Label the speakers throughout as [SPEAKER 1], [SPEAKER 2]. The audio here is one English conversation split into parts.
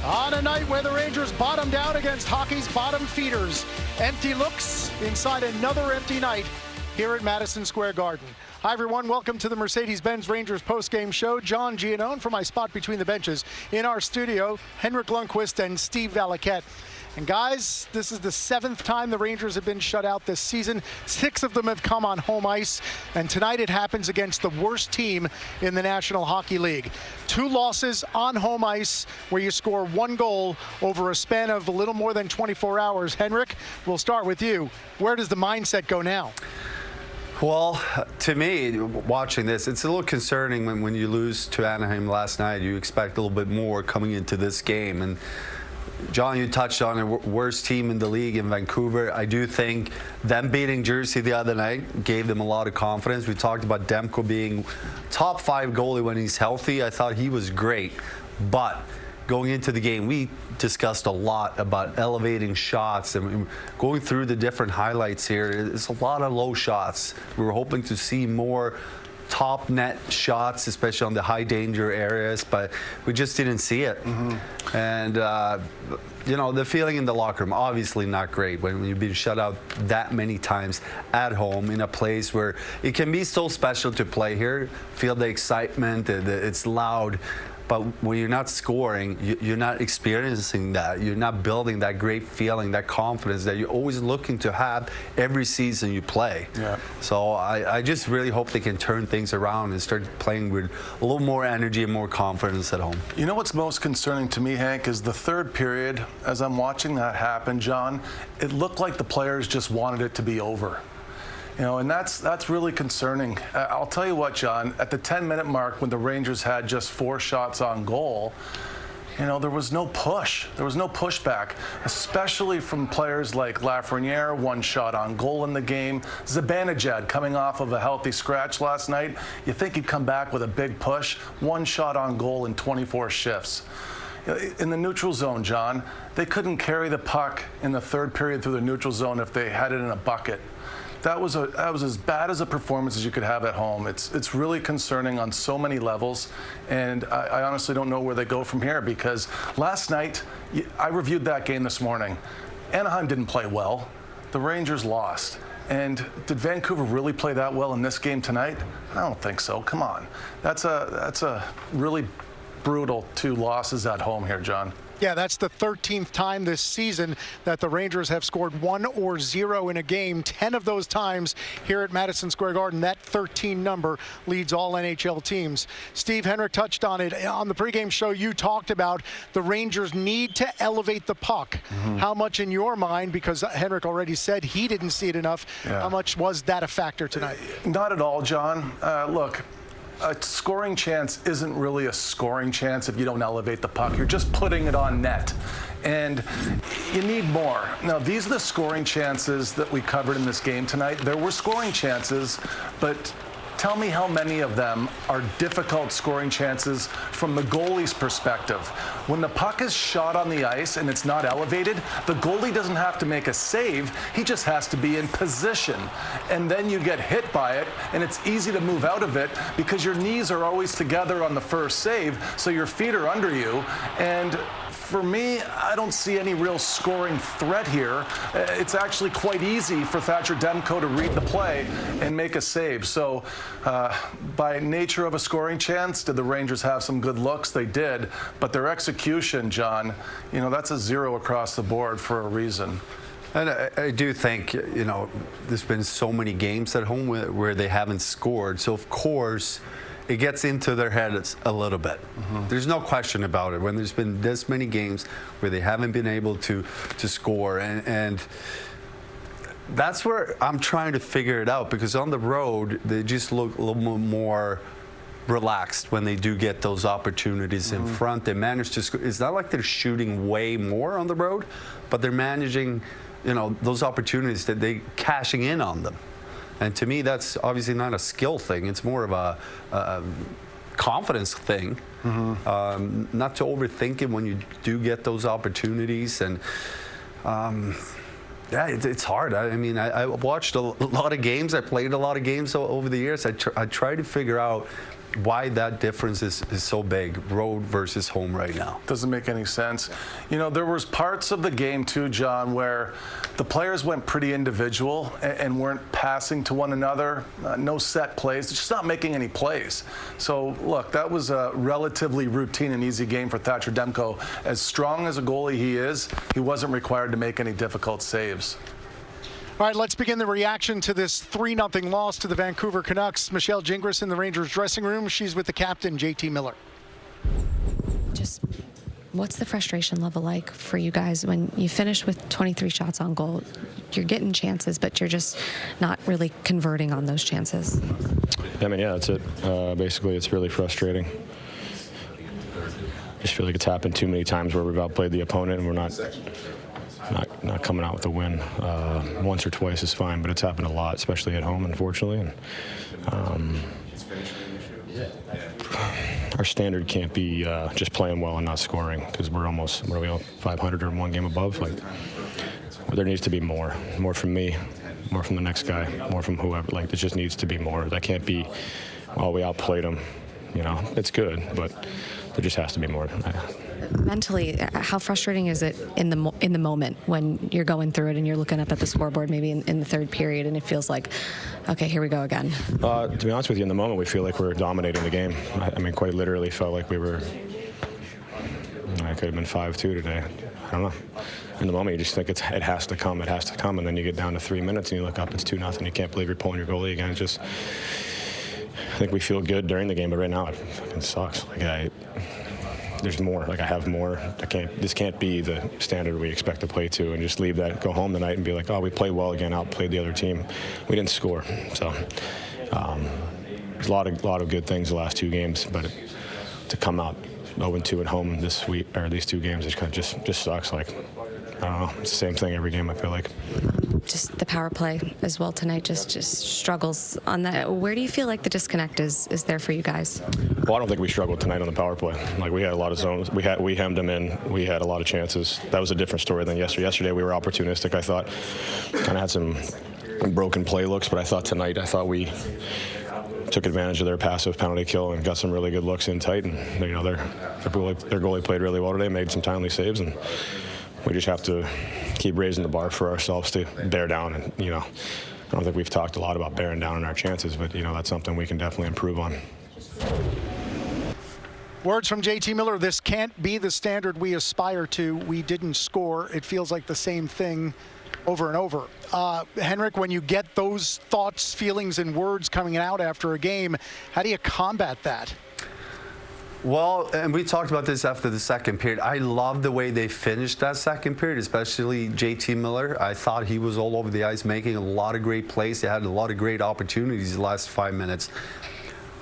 [SPEAKER 1] On a night where the Rangers bottomed out against hockey's bottom feeders, empty looks inside another empty night here at Madison Square Garden. Hi everyone, welcome to the Mercedes-Benz Rangers postgame show. John Giannone from my spot between the benches. In our studio, Henrik Lundqvist and Steve Valiquette. And guys, this is the 7th time the Rangers have been shut out this season. 6 of them have come on home ice, and tonight it happens against the worst team in the National Hockey League. 2 losses on home ice where you score 1 goal over a span of a little more than 24 hours. Henrik, we'll start with you. Where does the mindset go now?
[SPEAKER 2] Well, to me, watching this, it's a little concerning when you lose to Anaheim last night. You expect a little bit more coming into this game. And John, you touched on the worst team in the league in Vancouver. I do think them beating Jersey the other night gave them a lot of confidence. We talked about Demko being top 5 goalie when he's healthy. I thought he was great. But going into the game, we discussed a lot about elevating shots and going through the different highlights here. It's a lot of low shots. We were hoping to see more top net shots, especially on the high danger areas, but we just didn't see it. And you know, the feeling in the locker room, obviously not great when you've been shut out that many times at home in a place where it can be so special to play here, feel the excitement, it's loud. But when you're not scoring, you're not experiencing that. You're not building that great feeling, that confidence that you're always looking to have every season you play. Yeah. So I just really hope they can turn things around and start playing with a little more energy and more confidence at home.
[SPEAKER 3] You know what's most concerning to me, Hank, is the third period. As I'm watching that happen, John, it looked like the players just wanted it to be over. You know, and that's really concerning. I'll tell you what, John, at the 10-minute mark when the Rangers had just 4 shots on goal, you know, there was no push. There was no pushback, especially from players like Lafreniere, 1 shot on goal in the game. Zibanejad coming off of a healthy scratch last night. You think he'd come back with a big push. 1 shot on goal in 24 shifts. In the neutral zone, John, they couldn't carry the puck in the third period through the neutral zone if they had it in a bucket. That was as bad as a performance as you could have at home. It's really concerning on so many levels, and I honestly don't know where they go from here, because last night, I reviewed that game this morning. Anaheim didn't play well. The Rangers lost. And did Vancouver really play that well in this game tonight? I don't think so. Come on. That's a really brutal 2 losses at home here, John.
[SPEAKER 1] Yeah, that's the 13th time this season that the Rangers have scored 1 or 0 in a game. 10 of those times here at Madison Square Garden. That 13 number leads all NHL teams. Steve, Henrik touched on it. On the pregame show, you talked about the Rangers need to elevate the puck. How much in your mind, because Henrik already said he didn't see it enough, how much was that a factor tonight?
[SPEAKER 3] Not at all, John. Look, a scoring chance isn't really a scoring chance if you don't elevate the puck. You're just putting it on net. And you need more. Now, these are the scoring chances that we covered in this game tonight. There were scoring chances, but tell me how many of them are difficult scoring chances from the goalie's perspective. When the puck is shot on the ice and it's not elevated, the goalie doesn't have to make a save. He just has to be in position. And then you get hit by it, and it's easy to move out of it because your knees are always together on the first save, so your feet are under you. And for me, I don't see any real scoring threat here. It's actually quite easy for Thatcher Demko to read the play and make a save. So by nature of a scoring chance, did the Rangers have some good looks? They did. But their execution, John, you know, that's a 0 across the board for a reason.
[SPEAKER 2] And I do think, you know, there's been so many games at home where they haven't scored. So, of course, it gets into their heads a little bit. There's no question about it. When there's been this many games where they haven't been able to score, and that's where I'm trying to figure it out, because on the road they just look a little more relaxed when they do get those opportunities in front. They manage to score. It's not like they're shooting way more on the road, but they're managing, you know, those opportunities that they're cashing in on them. And to me, that's obviously not a skill thing. It's more of a confidence thing. Not to overthink it when you do get those opportunities. And yeah, it's hard. I mean, I watched a lot of games. I played a lot of games over the years. I try to figure out why that difference is so big, road versus home right now.
[SPEAKER 3] Doesn't make any sense. You know, there was parts of the game too, John, where the players went pretty individual and weren't passing to one another. No set plays, just not making any plays. So look, that was a relatively routine and easy game for Thatcher Demko. As strong as a goalie he is, he wasn't required to make any difficult saves.
[SPEAKER 1] All right, let's begin the reaction to this 3-0 loss to the Vancouver Canucks. Michelle Gingras in the Rangers dressing room. She's with the captain, JT Miller.
[SPEAKER 4] Just what's the frustration level like for you guys when you finish with 23 shots on goal? You're getting chances, but you're just not really converting on those chances.
[SPEAKER 5] I mean, yeah, that's it. Basically, it's really frustrating. I just feel like it's happened too many times where we've outplayed the opponent and we're not coming out with a win. Once or twice is fine, but it's happened a lot, especially at home, unfortunately. And, our standard can't be just playing well and not scoring, because we're almost, what are we, 500 or one game above? Like, there needs to be more from me, more from the next guy, more from whoever. Like, there just needs to be more. That can't be, well, we outplayed them. You know, it's good, but there just has to be more.
[SPEAKER 4] Mentally, how frustrating is it in the moment when you're going through it and you're looking up at the scoreboard maybe in the third period and it feels like, okay, here we go again?
[SPEAKER 5] To be honest with you, in the moment we feel like we're dominating the game. I mean, quite literally felt like we were, I could have been 5-2 today. I don't know. In the moment you just think it has to come, and then you get down to 3 minutes and you look up, it's 2-0. You can't believe you're pulling your goalie again. It's just, I think we feel good during the game, but right now it fucking sucks. Like, there's more. Like, I have more. This can't be the standard we expect to play to, and just leave that, go home tonight and be like, oh, we played well again, outplayed the other team. We didn't score. So there's a lot of good things the last 2 games, but to come out 0-2 at home this week, or these 2 games, it kind of just sucks. Like, I don't know. It's the same thing every game, I feel like.
[SPEAKER 4] Just the power play as well tonight just struggles on that. Where do you feel like the disconnect is there for you guys?
[SPEAKER 5] Well, I don't think we struggled tonight on the power play. Like, we had a lot of zones. We hemmed them in. We had a lot of chances. That was a different story than yesterday. Yesterday we were opportunistic, I thought. Kind of had some broken play looks, but I thought tonight, we took advantage of their passive penalty kill and got some really good looks in tight. And, you know, their goalie played really well today, made some timely saves, and we just have to keep raising the bar for ourselves to bear down. And, you know, I don't think we've talked a lot about bearing down on our chances, but, you know, that's something we can definitely improve on.
[SPEAKER 1] Words from JT Miller. This can't be the standard we aspire to. We didn't score. It feels like the same thing over and over. Henrik, when you get those thoughts, feelings, and words coming out after a game, how do you combat that?
[SPEAKER 2] Well, and we talked about this after the second period. I love the way they finished that second period, especially JT Miller. I thought he was all over the ice, making a lot of great plays. They had a lot of great opportunities the last 5 minutes.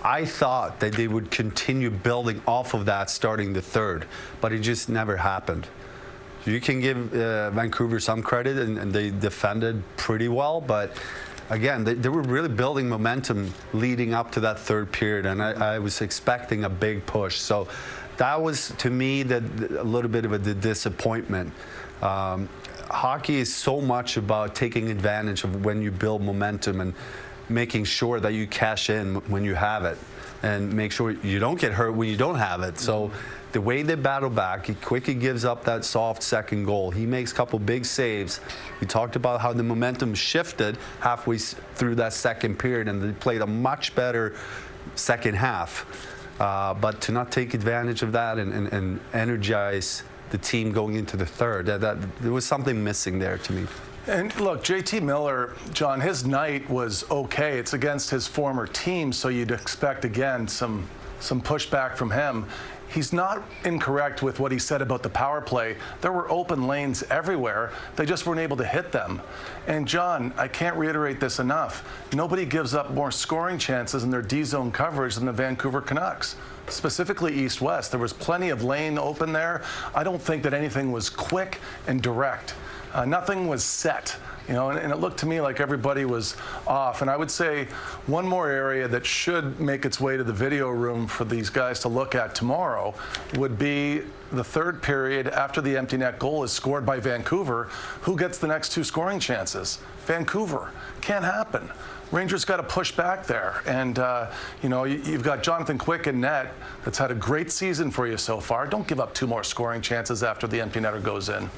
[SPEAKER 2] I thought that they would continue building off of that starting the third, but it just never happened. You can give Vancouver some credit, and they defended pretty well, but again, they were really building momentum leading up to that third period, and I was expecting a big push. So that was, to me, a little bit of a disappointment. Hockey is so much about taking advantage of when you build momentum and making sure that you cash in when you have it, and make sure you don't get hurt when you don't have it. So the way they battle back, he quickly gives up that soft second goal. He makes a couple big saves. We talked about how the momentum shifted halfway through that second period, and they played a much better second half. But to not take advantage of that and energize the team going into the third, there was something missing there to me.
[SPEAKER 3] And look, JT Miller, John, his night was okay. It's against his former team, so you'd expect, again, some pushback from him. He's not incorrect with what he said about the power play. There were open lanes everywhere. They just weren't able to hit them. And John, I can't reiterate this enough. Nobody gives up more scoring chances in their D-zone coverage than the Vancouver Canucks, specifically east-west. There was plenty of lane open there. I don't think that anything was quick and direct. Nothing was set. You know, and it looked to me like everybody was off. And I would say one more area that should make its way to the video room for these guys to look at tomorrow would be the third period after the empty net goal is scored by Vancouver. Who gets the next 2 scoring chances? Vancouver. Can't happen. Rangers got to push back there. And, you know, you've got Jonathan Quick in net that's had a great season for you so far. Don't give up 2 more scoring chances after the empty netter goes in.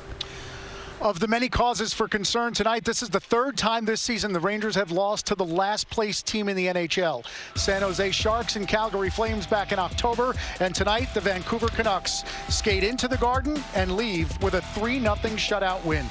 [SPEAKER 1] Of the many causes for concern tonight, this is the 3rd time this season the Rangers have lost to the last place team in the NHL. San Jose Sharks and Calgary Flames back in October, and tonight the Vancouver Canucks skate into the Garden and leave with a 3-0 shutout win.